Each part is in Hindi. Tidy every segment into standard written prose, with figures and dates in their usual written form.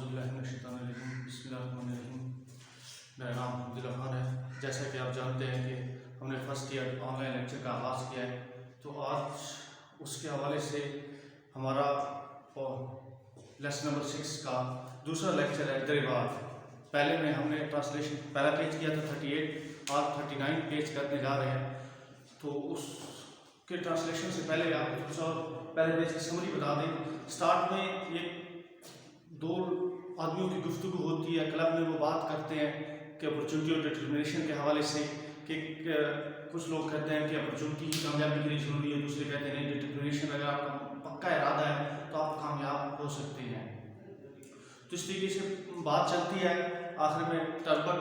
बिस्मिल्लाहिर्रहमानिर्रहीम। मेरा नाम अब्दुल्ला खान है। जैसा कि आप जानते हैं कि हमने फर्स्ट ईयर ऑनलाइन लेक्चर का आगाज़ किया है, तो आज उसके हवाले से हमारा लेसन नंबर 6 का दूसरा लेक्चर है दरिवात। पहले में हमने ट्रांसलेशन पहला पेज किया था 38 और 39 पेज करने जा रहे हैं। तो उसके ट्रांसलेशन से पहले आपको पहले पेज की समरी बता दें। स्टार्ट में ये दो आदमियों की गुफ्तगू होती है, क्लब में वो बात करते हैं कि अपॉर्चुनिटी और डिटर्मिनेशन के हवाले से कि कुछ लोग कहते हैं कि अपॉर्चुनिटी ही कामयाबी के लिए ज़रूरी है, दूसरे कहते हैं नहीं, डिटर्मिनेशन अगर आपका पक्का इरादा है तो आप कामयाब हो सकते हैं। तो इस तरीके से बात चलती है। आखिर में टर्बट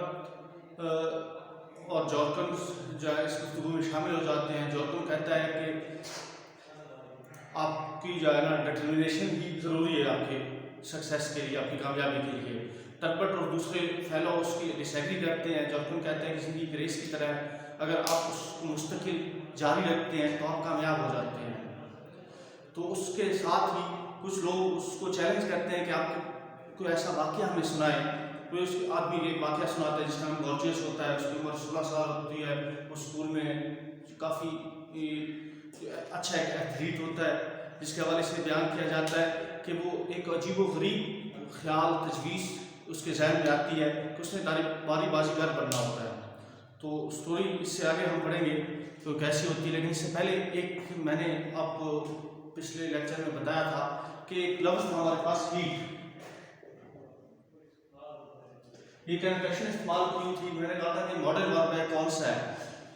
और जॉर्कन जो है इस गुफ्तगू में शामिल हो जाते हैं। जॉर्कन कहता है कि आपकी जो है ना डिटर्मिनेशन ही ज़रूरी है आपके सक्सेस के लिए, आपकी कामयाबी के लिए। टर्बट और दूसरे फेलो उसकी डिसएग्री करते हैं। जॉर्कन कहते हैं कि ज़िंदगी की रेस की तरह है, अगर आप उसको मुस्तकिल जारी रखते हैं तो आप कामयाब हो जाते हैं। तो उसके साथ ही कुछ लोग उसको चैलेंज करते हैं कि आप कोई ऐसा वाक़या हमें सुनाए। कोई उस आदमी एक वाक़या सुनाता है जिसका नाम गॉर्जियस होता है, उसकी उम्र 16 साल होती है, वो स्कूल में काफ़ी अच्छा एक एथलीट होता है, जिसके हवाले से बयान किया जाता है कि वो एक अजीबोगरीब ख्याल तजवीज़ उसके जहन में आती है कि उसने बारी बाजीगर बनना होता है। तो स्टोरी इससे आगे हम पढ़ेंगे तो कैसी होती है, लेकिन इससे पहले एक मैंने आपको पिछले लेक्चर में बताया था कि एक लफ्ज़ था हमारे पास हीट। ये कंजंक्शन इस्तेमाल की थी। मैंने कहा था कि मॉडर्न वर्ब है कौन सा है,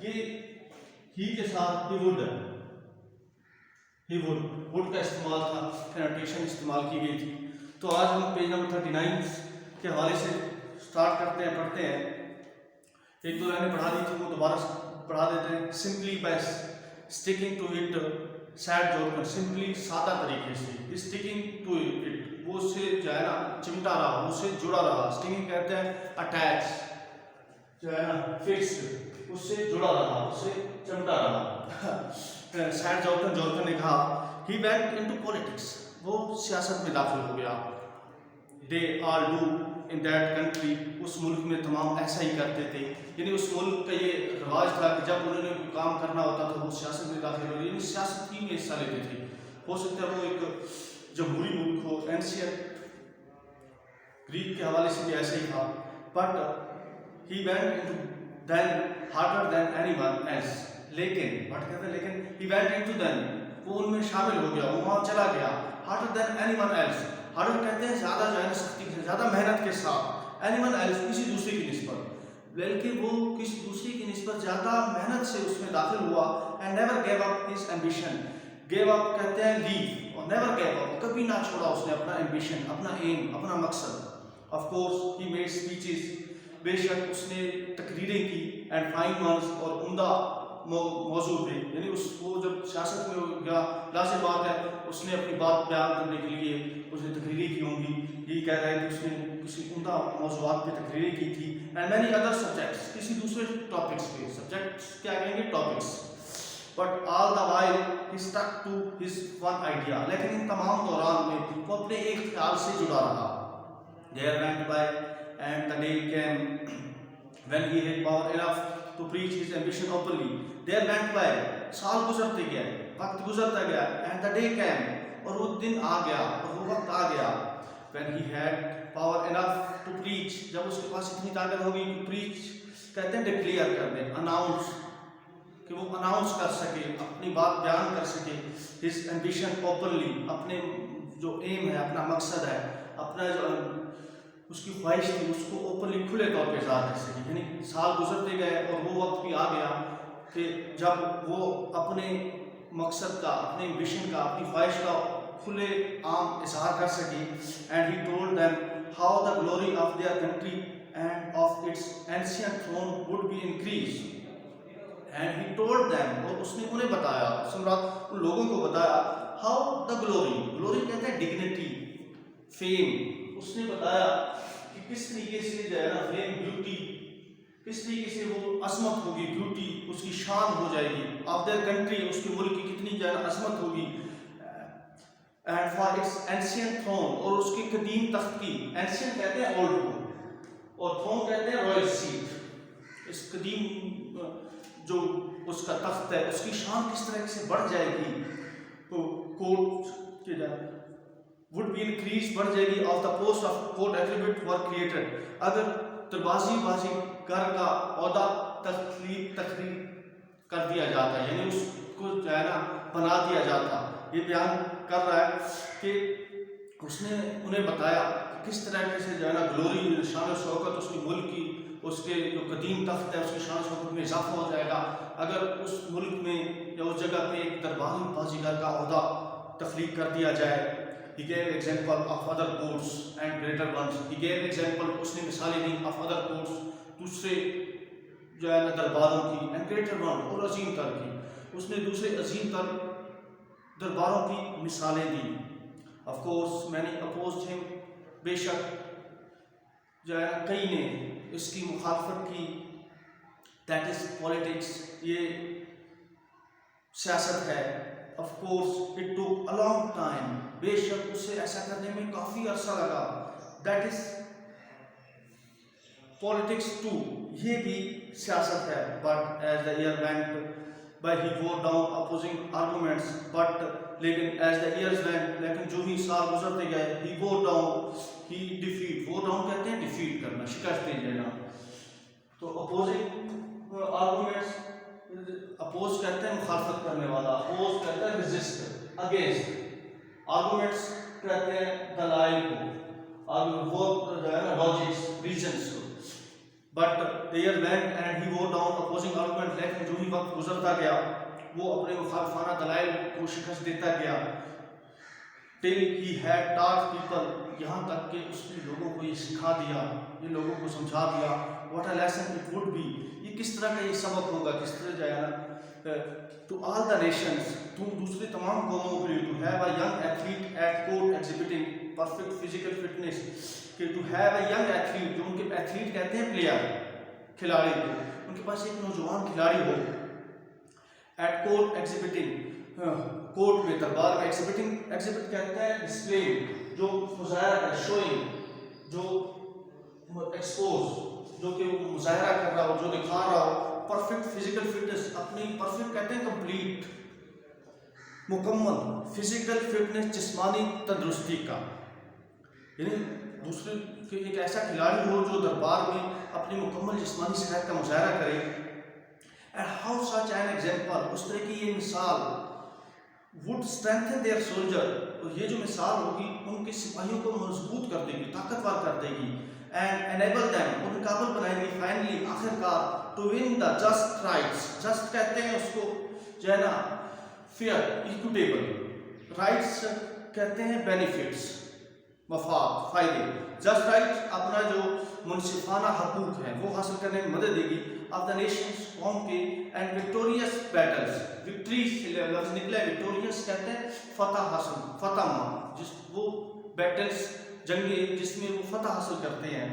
ये ही के साथ ही वुड का इस्तेमाल था, कनोटेशन इस्तेमाल की गई थी। तो आज हम पेज नंबर 39 के हवाले से स्टार्ट करते हैं, पढ़ते हैं। एक दो लाइनें पढ़ा दी थी, वो दोबारा पढ़ा देते हैं। Simply by sticking to it said जॉर्कन, सिंपली सादा तरीके से, स्टिकिंग टू इट वो उससे जो है ना चिमटा रहा, उससे जुड़ा रहा। स्टिकिंग कहते हैं अटैच, जो है ना फिक्स्ड, उससे जुड़ा रहा, उससे चिमटा रहा। सैड जॉर्कन ने कहा ही वेंट इनटू पॉलिटिक्स, वो सियासत में दाखिल हो गया। They are do in that country, उस मुल्क में तमाम ऐसा ही करते थे। यानी उस मुल्क का ये रिवाज था कि जब उन्होंने कोई काम करना होता था वो सियासत में दाखिल हो, यानी सियासत ही में हिस्सा लेते थे। हो सकता है वो एक जमहूरी मुल्क हो, एंशियंट ग्रीक के हवाले से भी ऐसा ही था। But he went into then harder than anyone else, लेकिन ही वेंट इनटू देन, वो उनमें शामिल हो गया, वो वहाँ चला गया। Harder than anyone else, harder कहते हैं ज़्यादा जो है ना सख्ती से, ज़्यादा मेहनत के साथ। एनीवन एल्स किसी दूसरे की निस्बत, बल्कि वो किसी दूसरे की निस्बत ज़्यादा मेहनत से उसमें दाखिल हुआ। And never gave up his ambition, gave up कहते हैं लीव, और नेवर गेव अप कभी ना छोड़ा उसने अपना एम्बिशन, अपना एम, अपना मकसद। Of course he made speeches, बेशक उसने तकरीरें की, एंड फाइन वंस, और उम्दा मौजू पे, यानी उसको जब सियासत में गया लाजिम बात है उसने अपनी बात बयान करने के लिए उसने तकरीरें की होंगी। यही कह रहा है कि उसने किसी उम्दा मौजूआत पे तकरीरें की थी। एंड मैनी अदर सब्जेक्ट्स, किसी दूसरे टॉपिक्स पे, सब्जेक्ट्स क्या कहेंगे, topics. But all the while he stuck to his one idea, लेकिन इन तमाम दौरान में वो अपने एक ख्याल से जुड़ा रहा। There went by and the day came when he had power enough to preach his ambition openly. There went by, साल गुजरते गए, वक्त गुजरता गया। एंड द डे केम, और वो दिन आ गया, और वो वक्त आ गया। When he had power enough to preach, जब उसके पास इतनी ताकत होगी कि प्रीच कहते हैं डिक्लेयर कर दे, अनाउंस, कि वो अनाउंस कर सके, अपनी बात बयान कर सके। हिज एम्बिशन ओपनली, अपने जो एम है, अपना मकसद है, अपना जो उसकी ख्वाहिश थी उसको ओपनली खुले तौर पे ज़ाहिर कर सके। यानी साल गुजरते गए और वो वक्त भी आ गया कि जब वो अपने मकसद का, अपने एम्बिशन का, अपनी ख्वाहिश का खुले आम इजहार कर सके। And he told them how the glory of their country and of its ancient throne would be increase. And he told them, और उसने उन्हें बताया, सम्राट उन लोगों को बताया, हाउ द ग्लोरी, ग्लोरी कहते हैं डिग्निटी, फेम। उसने बताया कि किस तरीके से जो है ना फेम, ब्यूटी, किस तरीके से वो असमत होगी, ब्यूटी उसकी शान हो जाएगी। ऑफ देयर कंट्री, उसके मुल्क की कितनी जो है ना असमत होगी। And for its ancient throne, और उसकी कदीम तख्त की, एंशियंट कहते हैं ओल्ड को और थ्रोन कहते हैं रॉयल सीट। इस कदीम जो उसका तख्त है उसकी शान किस तरह से बढ़ जाएगी, तो कोर्ट के वुड बी इंक्रीज, बढ़ जाएगी, of the post of court exhibit were created, अगर बाजी घर का ओहदा तख्लीक कर दिया जाता, यानी उसको जो है ना बना दिया जाता। ये बयान कर रहा है कि उसने उन्हें बताया कि किस तरह से जो है ना ग्लोरी, शान शौकत उसकी मुल्क की, उसके जो कदीम तख्त है उसकी शान शौकत में इजाफा हो जाएगा अगर उस मुल्क में या उस जगह पे एक दरबारी बाजीगर का ओहदा तख्लीक कर दिया जाए। He gave example of other courts and greater ones. He gave example, उसने मिसालें दी of other courts, दूसरे जो है ना दरबारों की, and greater one, और अजीम तर की, उसने दूसरे अजीम तर दरबारों की मिसालें दी। Of course many opposed him, बेशक जो है कई ने इसकी मुखालफत की। That is politics, ये सियासत है। Of course it took a long time, बेशक उसे ऐसा करने में काफ़ी अरसा लगा। That is politics too, ये भी सियासत है। But as the year went by he wrote down opposing arguments, but लेकिन as the years went, लेकिन जो ही साल गुजरते गए, he wrote down, he defeat, wrote down कहते हैं defeat करना, शिकस्त दे देना। तो opposing arguments, अपोज कहते हैं मुखालफत करने वाला, अपोज कहते हैं रेजिस्ट, अगेंस्ट, आर्गुमेंट्स कहते हैं दलाइल को, वो जो है ना लॉजिक्स, रीजंस को। But the year went and he vote down opposing argument, लेकिन जो ही वक्त गुजरता गया वो अपने मुखालफाना दलाइल को शिकस्त देता गया। Till he had taught people, यहाँ तक कि उसने लोगों को ये सिखा दिया, ये लोगों को समझा दिया, what a lesson it would B, ये किस तरह का ये सबक होगा, किस तरह जाएगा ना टू ऑल द नेशंस, तुम दूसरे तमाम कौमों के लिए, to have a young athlete at court exhibiting perfect physical fitness, कि to have a young athlete, जो उनके एथलीट कहते हैं प्लेयर, खिलाड़ी को, उनके पास एक नौजवान खिलाड़ी हो, एट कोर्ट एग्जिबिटिंग, कोर्ट में दरबार में, एग्जिबिटिंग, एग्जिबिट कहते हैं डिस्प्ले, जो मुजाहरा है, शोइंग, जो एक्सपोज, जो कि मुजाहरा कर रहा हो, जो दिखा रहा हो, परफेक्ट फिजिकल फिटनेस, अपनी परफेक्ट कहते हैं कंप्लीट, मुकम्मल फिजिकल फिटनेस, जिस्मानी तंदुरुस्ती का, यानी दूसरे कि एक ऐसा खिलाड़ी हो जो दरबार में अपनी मुकम्मल जिस्मानी सेहत का मुजाहरा करे। And how such an example, उस तरह की ये मिसाल वुड स्ट्रेंथन देयर सोल्जर, और ये जो मिसाल होगी उनके सिपाहियों को मजबूत कर देगी, ताकतवर कर देगी। एंड एनेबल देम, उन्हें काबिल बनाएगी फाइनली, आखिरकार, to win the just rights, just कहते हैं उसको जो है ना फेयर, इक्विटेबल, राइट्स कहते हैं बेनिफिट्स, मफाद, फायदे, जस्ट राइट अपना जो मुनसिफाना हकूक है वो हासिल करने में मदद देगी। ऑफ द नेशंस, कौम के, एंड विक्टोरियस बैटल्स, विक्ट्री से लफ्ज निकला है, विक्टोरियस कहते हैं फतह हासिल, फतह, जिस वो बैटल्स, जंगे जिसमें वो फतह हासिल करते हैं।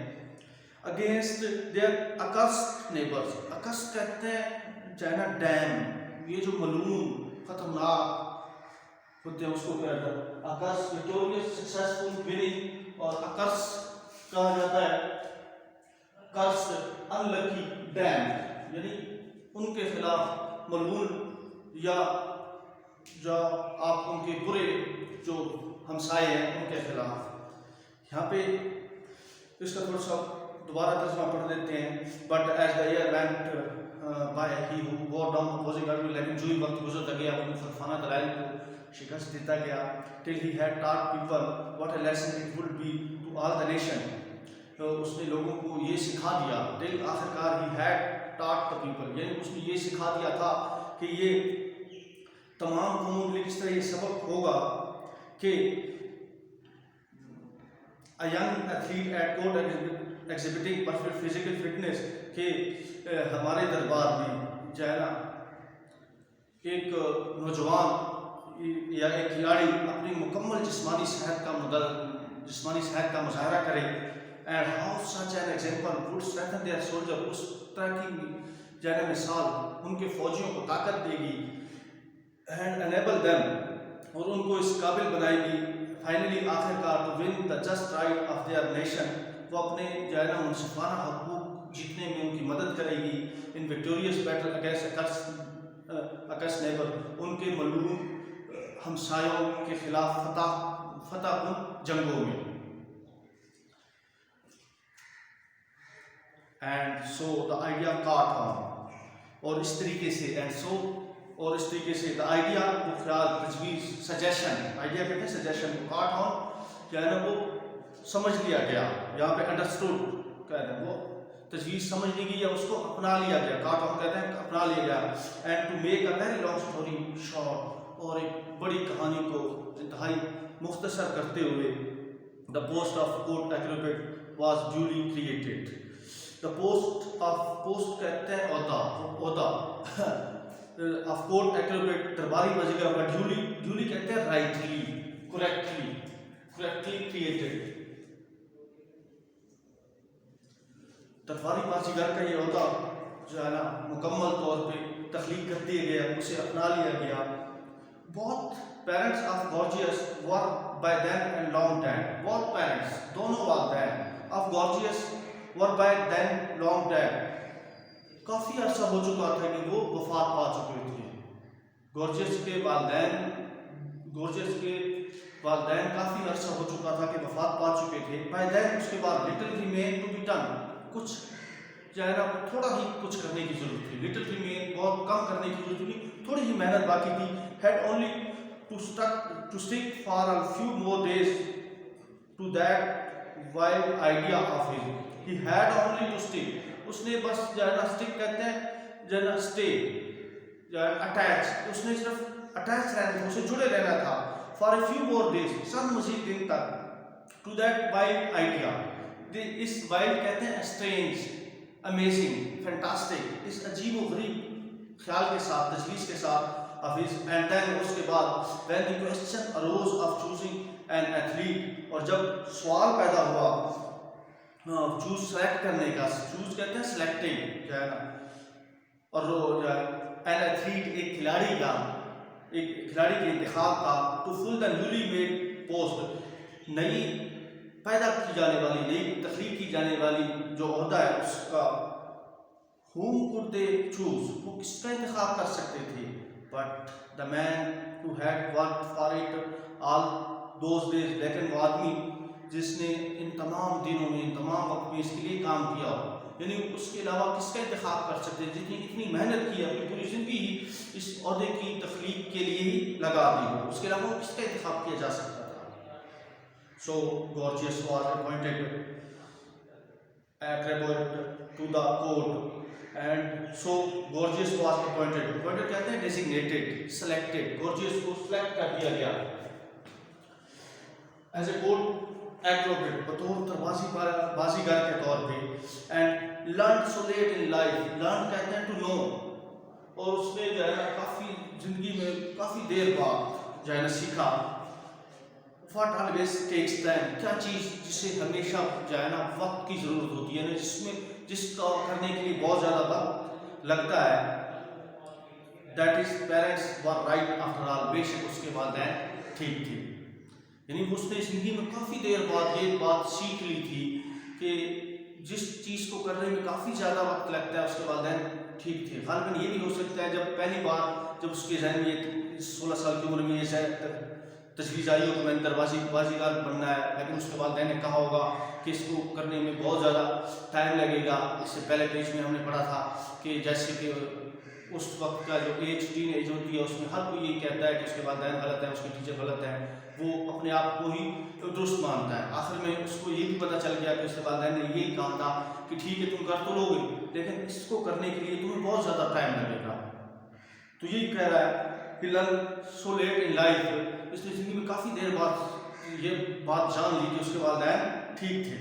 अगेंस्ट देयर अकस्ट नेबर्स, अकस्ट कहते हैं चाइना डैम, ये जो मलूम खतरनाक होते हैं उसको कहते हैं अकस्ट। विक्टोरियस सक्सेसफुल विनिंग, और अकस्ट कहा जाता है कर्स्ट अनलकी डैम, यानी उनके खिलाफ मलून या जो आप उनके बुरे जो हमसाए हैं उनके खिलाफ। यहाँ पे इसका थोड़ा सा दोबारा तर्जुमा पढ़ देते हैं। But as the year went by he wore down opposing army, लेकिन जो ही वक्त गुजरता गया वो मुखालफाना दलाइल को शिकस्त देता गया। Till he had taught people what a lesson it would be to all the nation, तो उसने लोगों को ये सिखा दिया। टिल आखिरकार he had taught the people, यानी उसने ये सिखा दिया था कि ये तमाम कौमों के लिए किस तरह ये सबक होगा कि a young athlete at court exhibiting perfect physical fitness, कि हमारे दरबार में जो है ना एक नौजवान या एक खिलाड़ी अपनी मुकम्मल जिस्मानी सेहत का मुजाहरा करे। And how such an example would strengthen their soldier, उस तरह की जो है मिसाल उनके फौजियों को ताकत देगी। एंड एनेबल देम, और उनको इस काबिल बनाएगी फाइनली आखिरकार to win the just right of their nation, वो अपने जो है ना मुनसिफाना हकूक़ जीतने में उनकी मदद करेगी। इन विक्टोरियस बैटल अगेंस्ट अकस नेबर, उनके मलूम हमसायों के खिलाफ फतह जंगों में। एंड सो द आइडिया काट ऑन, और इस तरीके से और इस तरीके से द आइडिया, वो ख्याल, तजवीज़, सजेशन, आइडिया कहते हैं सजेशन को, काट ऑन क्या है ना वो समझ लिया गया, यहाँ पे अंडरस्टूड कहते हैं, वो तजवीज़ समझ ली गई या उसको अपना लिया गया, काट ऑन कहते हैं अपना लिया गया। And to make a very long story short, और एक बड़ी कहानी को इंतहाई मुख्तसर करते हुए, the post of court acrobat was duly created. The post कहते हैं ओहदा ऑफ कोर्ट एक्रोबेट, दरबारी बाजीगर का, ड्यूली कहते हैं राइटली, करेक्टली क्रिएटेड। दरबारी बाजीगर का ये ओहदा जो है ना मुकम्मल तौर पे तख्लीक कर दिया गया, उसे अपना लिया गया। Both parents of gorgeous were by then and long dead, both parents, दोनों वालिदैन of gorgeous were by then long dead, काफ़ी अर्सा हो चुका था कि वो वफात पा चुके थे। गॉर्जियस के वालिदैन काफ़ी अर्सा हो चुका था कि वफात पा चुके थे। बाय देन, उसके बाद little remain to be done, कुछ जो है ना थोड़ा ही कुछ करने की जरूरत थी। लिटिल रिमेन, बहुत कम करने की जरूरत थी, थोड़ी ही मेहनत बाकी थी। Had only to stick for a few more days to that wild idea of his, he had only to stick, उसने बस जो है ना स्टिक कहते हैं जो है ना स्टे, जो है अटैच, उसने सिर्फ अटैच रहना था, उसे जुड़े रहना था। For a few more days, सब मजीद दिन तक, टू दैट वाइल्ड आइडिया, इस वाइल्ड कहते हैं स्ट्रेंज, अमेजिंग, फैंटास्टिक, इस अजीब व गरीब ख्याल के साथ, तजवीज़ के साथ हाफिज। एंड देन, उसके बाद when the question arose of choosing an athlete, और जब सवाल पैदा हुआ चूज सेलेक्ट करने का, चूज कहते हैं सिलेक्टिंग जो है ना, और जो है एन एथलीट, एक खिलाड़ी के इंतखाब का, to full the newly made post, नई पैदा की जाने वाली, नई तख्लीक की जाने वाली जो ओहदा है उसका, whom could they choose, वो किसका इंतखाब कर सकते थे, but the man who had worked for it all those days, लेकिन वो आदमी जिसने इन तमाम दिनों में, इन तमाम वक्त में इसके लिए काम किया हो, यानी उसके अलावा किसका इंतखाब कर सकते हैं, जितनी इतनी मेहनत की, अपनी पूरी ज़िंदगी ही इस ओहदे की तख्लीक के लिए ही लगा दी हो, उसके अलावा किसका इंतखाब किया जा सकता था। So Gorgias was appointed to the court, and so Gorgias was appointed कहते हैं designated, selected, Gorgias को select कर दिया गया as a court acrobat, बतौर बाजीगर के तौर पे, and learned so late in life, learned कहते हैं to know, और उसने जो है ना काफ़ी ज़िंदगी में काफ़ी देर बाद जो है ना सीखा। What always takes time, क्या चीज़ जिसे हमेशा जो है ना वक्त की ज़रूरत होती है ना, जिसका करने के लिए बहुत ज़्यादा वक्त लगता है, that is parents were right after all, बेशक उसके वालिदैन ठीक थे, यानी उसने ज़िंदगी में काफ़ी देर बाद ये बात सीख ली थी कि जिस चीज़ को करने में काफ़ी ज़्यादा वक्त लगता है उसके वालिदैन ठीक थे। गालिबन ये भी हो सकता है जब पहली बार जब उसके जहन में ये 16 साल की उम्र में ये शायद तजवीज़ आई हो कि मैंने बाजीगर बनना है, लेकिन उसके वालिदैन ने कहा होगा कि इसको करने में बहुत ज़्यादा टाइम लगेगा। इससे पहले पेज में हमने पढ़ा था कि जैसे कि उस वक्त का जो टीन एज होती है उसमें हर कोई ये कहता है कि उसके वालिदैन गलत हैं, उसके टीचर गलत हैं, वो अपने आप को ही दुरुस्त मानता है। आखिर में उसको ये भी पता चल गया कि उसके वालिदैन ने यही कहा था कि ठीक है तुम कर तो लोगे, लेकिन इसको करने के लिए तुम्हें बहुत ज़्यादा टाइम लगेगा। तो यही कह रहा है कि learn so let in life, इसने ज़िंदगी में काफ़ी देर बाद ये बात जान ली कि उसके वालिदैन ठीक थे,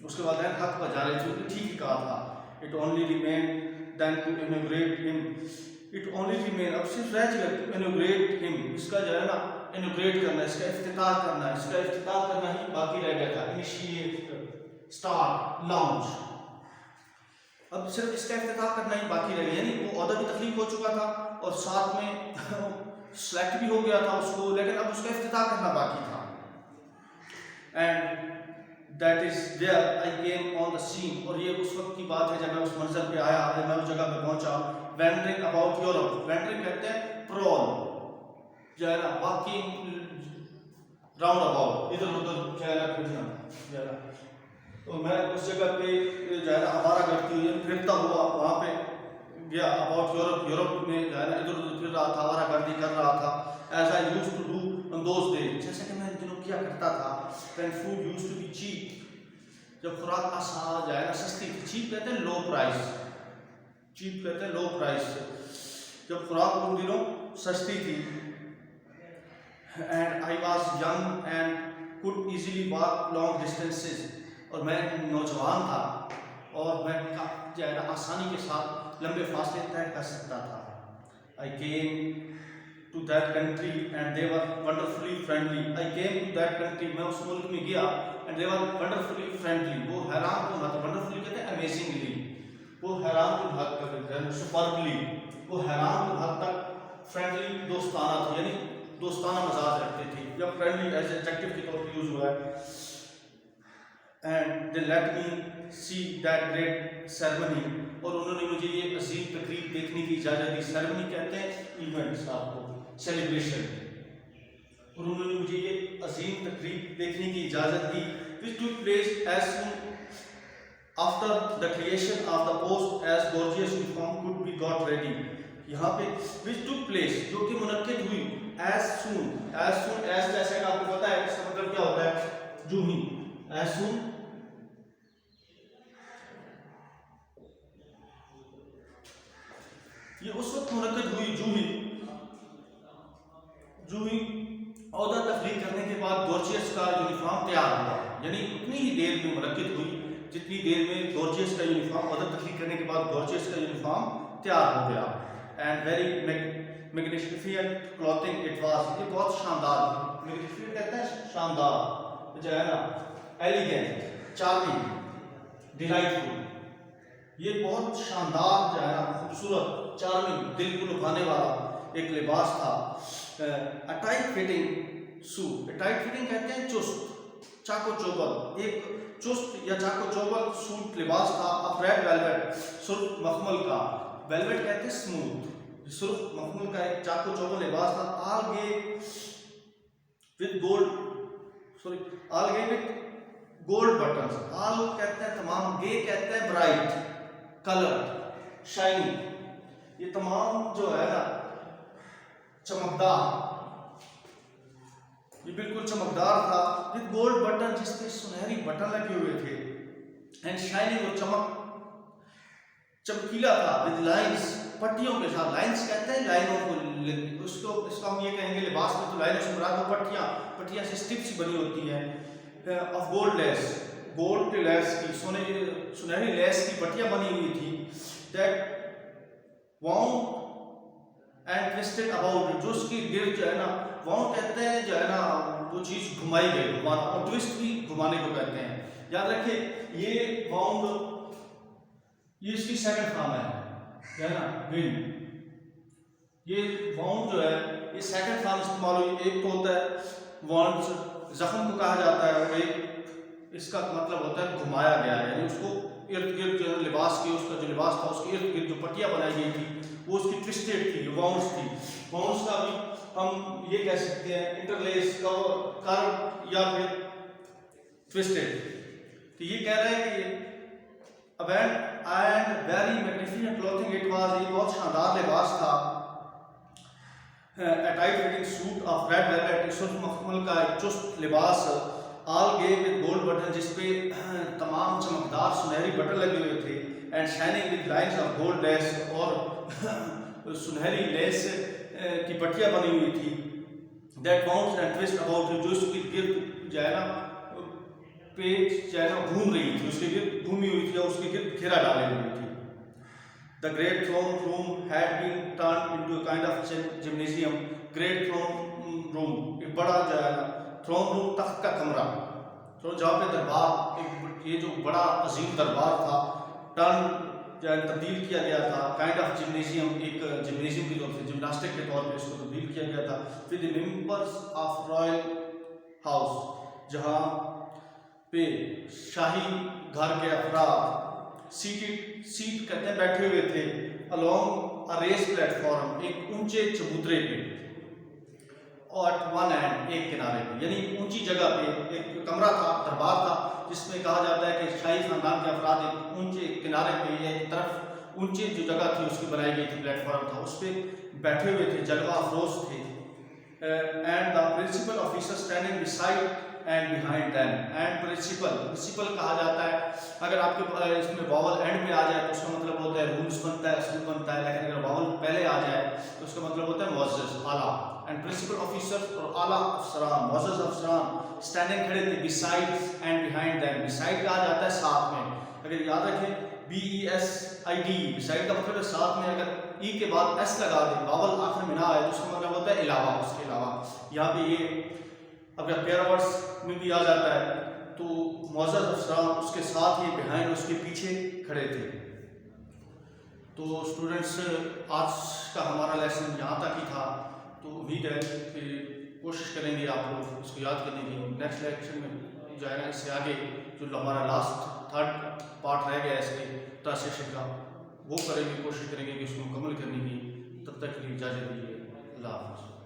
उसके वालिदैन हक पर जा रहे थे, उसने ठीक ही कहा था। It only remain then to inaugurate him, it only remain, अब सिर्फ रह गया टू इनॉग्रेट हिम, इसका जो है ना इनॉग्रेट करना, इसका इफ्तिताह करना, इसका इफ्तिताह करना ही बाकी रह गया था। इनिशिएट, स्टार्ट, लॉन्च, अब सिर्फ इसका इफ्तिताह करना ही बाकी रह गया, यानी वो ओहदा भी तख्लीक हो चुका था और साथ में सेलेक्ट भी हो गया था उसको, लेकिन अब उसका इफ्तिताह करना बाकी था। And that is there I came on the scene, और ये उस वक्त की बात है जब मैं उस मंजर पे आया, मैं उस जगह पे पहुंचा। वेंडरिंग अबाउट यूरोप, वेंडरिंग कहते हैं प्रॉल, जो है ना वॉकिंग राउंड अबाउट, इधर उधर जो है ना फिरना, जो है ना। तो मैं उस जगह पे जो है ना आवारा करती हुई फिरता हुआ वहाँ पे गया। अबाउट यूरोप, यूरोप में जो है ना इधर उधर फिर रहा था, आवारा गर्दी कर रहा था। As I used to do on those days, जैसे कि मैं इन दिनों किया करता था। When food used to be cheap, जब खुराक आसान जो है ना सस्ती थी। चीप कहते हैं लो प्राइस, चीप कहते हैं लो प्राइस, जब खुराक उन दिनों सस्ती थी। And I was young and could easily walk long distances, और मैं नौजवान था और मैं जो है ना आसानी के साथ लंबे फासले तय कर सकता था। I came to that country and they were wonderfully friendly. I came to that country, मैं उस मुल्क में गया, and they were wonderfully friendly, वो हैरान को हद, वंडरफुली कहते हैं अमेजिंगली, वो हैरान को हद तक, सुपरबली, वो हैरान को हद तक फ्रेंडली दोस्ताना थी, यानी दोस्ताना मजाज रखते थे, या फ्रेंडली एज एडजेक्टिव के तौर पर यूज हुआ है। And they let me see that great ceremony, और उन्होंने मुझे ये अजीम तकरीब देखने की इजाज़त दी। सेरेमनी कहते हैं इवेंट्स, आपको सेलिब्रेशन, और उन्होंने मुझे ये अजीम तकरीब देखने की इजाज़त दी। Which took place as soon after the creation of the post as gorgeous uniform could be got ready. यहाँ पे विच टुक प्लेस, जो कि मुनक्किद हुई, एज सून, एज जैसे कि आपको पता है इसका मतलब क्या होता है, जो ही, एज सून ये उस वक्त मुनक्किद हुई, जूही औहदा तख्लीक करने के बाद गॉर्जियस का यूनिफॉर्म तैयार हुआ, यानी उतनी ही देर में मुनक्किद हुई जितनी देर में गॉर्जियस का यूनिफॉर्म, औहदा तख्लीक करने के बाद गॉर्जियस का यूनिफॉर्म तैयार हो गया। And very magnificent clothing it was, ये बहुत शानदार, मैग्निफिसेंट कहते हैं शानदार, जो है ना एलिगेंट, चार्मिंग, डिलाइटफुल, ये बहुत शानदार जो है ना खूबसूरत, चार्मिंग, दिल को लुभाने वाला एक लिबास था। A tight fitting suit, tight fitting कहते हैं चुस्त, चाको चौबल, एक चुस्त या चाको चौबल सूट लिबास था। ऑफ रेड वेलवेट, सुर्ख मखमल का, वेलवेट कहते हैं स्मूथ, सुर्ख मखमल का एक चाको चौबल लिबास था। All gay with gold, sorry all gay with gold buttons, all कहते हैं तमाम, गे कहते हैं ब्राइट, कलर, शाइनी, ये तमाम जो है ना चमकदार, ये बिल्कुल चमकदार था। विद गोल्ड बटन, जिसके सुनहरी बटन लगे हुए थे। एंड शाइनिंग, और चमकीला था। विद लाइंस, पट्टियों के साथ, लाइंस कहते हैं लाइनों को, उसको इसको हम ये कहेंगे लिबास में तो लाइनों से मुराद वो पट्टियां से स्ट्रिप्स बनी होती हैं। ऑफ गोल्ड लेस, गोल्ड के लेस की, सुनहरी लेस की पट्टियां बनी हुई थी। That wound and twisted about, जो उसकी गिर्द जो है ना, वाउंड कहते हैं जो है ना वो चीज़ घुमाई गई, घुमाना, और ट्विस्ट भी घुमाने को कहते हैं। याद रखिए ये वाउंड, ये इसकी सेकंड फॉर्म है ना, विंड। ये वाउंड जो है ये सेकंड फॉर्म इस्तेमाल हुई। एक तो होता है वाउंड, जख्म को कहा जाता है, और एक इसका मतलब होता है घुमाया गया, यानी उसको इर्द गिर्द जो लिबास की, उसका जो लिबास था उसके इर्द गिर्द जो पट्टियां बनाई गई थी वो उसकी ट्विस्टेड थी, वाउंड्स थी। वाउंड्स का भी हम ये कह सकते हैं इंटरलेस, कर्व या फिर ट्विस्टेड। तो ये कह रहे हैं कि and very magnificent clothing it was, ये बहुत शानदार लिबास था। a tight fitting suit of red velvet, सुर्ख मखमल का एक चुस्त लिबास, all gay with gold button, जिसपे तमाम चमकदार सुनहरी बटन लगे हुए थे। And shining with lines of gold lace, और सुनहरी लेस की पट्टियां बनी हुई थी। That bounce and twist about, जो उसकी गिर्द जो है ना पेज जो है ना घूम रही थी, उसके गिर्द घूमी हुई थी, और उसके गिर्द घेरा डाली हुई थी। The great throne room had been turned into a kind of gymnasium. Great throne room, एक बड़ा जो है ना throne room, तख्त का कमरा, तो जहाँ पे दरबार, एक ये जो बड़ा अजीम दरबार था, टर्न जो तब्दील किया गया था, काइंड ऑफ जिम्नेशियम, एक जिम्नेशियम के तौर पे, जिम्नास्टिक के तौर पे इसको तब्दील किया गया था। फिर the members of royal house, जहाँ पे शाही घर के अफराद सीट कहते हैं बैठे हुए थे, अलोंग अ रेस प्लेटफॉर्म, एक ऊंचे चबूतरे पे, और वन एंड, एक किनारे पे, यानी ऊंची जगह पे एक कमरा था, दरबार था, जिसमें कहा जाता है कि शाही खानदान के अफराद एक ऊंचे किनारे पे या एक तरफ ऊंचे जो जगह थी उसकी बनाई गई थी, प्लेटफॉर्म था, उस पर बैठे हुए थे, जलवा अफरोज थे। And the principal officer standing beside and behind them, and principal कहा जाता है, अगर आपके इसमें वावल एंड में आ जाए तो उसका मतलब होता है रूल्स बनता है, असूल बनता है, लेकिन अगर वावल पहले आ जाए तो उसका मतलब होता है मुअज़्ज़ज़, आला। एंड प्रिंसिपल ऑफिसर और आला अफसरान, मुअज़्ज़ज़ अफसरान स्टैंडिंग खड़े थे, beside and behind them, beside कहा जाता है साथ में, अगर याद रखें BESID, बिसाइड का मतलब है साथ में, अगर ई के बाद एस लगा दे, वावल आखिर में ना आए तो उसका मतलब होता है अलावा, उसके अलावा। यहाँ पे ये अगर पेयर वर्ड्स में भी आ जाता है तो मुअज़्ज़ज़ अफसरान उसके साथ ही, बिहाइंड उसके पीछे खड़े थे। तो स्टूडेंट्स, आज का हमारा लेसन यहाँ तक ही था, तो उम्मीद है कि कोशिश करेंगे आप लोग इसको याद करने की। नेक्स्ट लेक्चर में जो है ना, इससे आगे जो हमारा लास्ट थर्ड पार्ट रह गया इसके ट्रांसलेशन का, वो करेंगे, कोशिश करेंगे कि उसको मुकम्मल करने की। तब तक के लिए इजाज़त दीजिए। अल्लाह हाफ़िज़।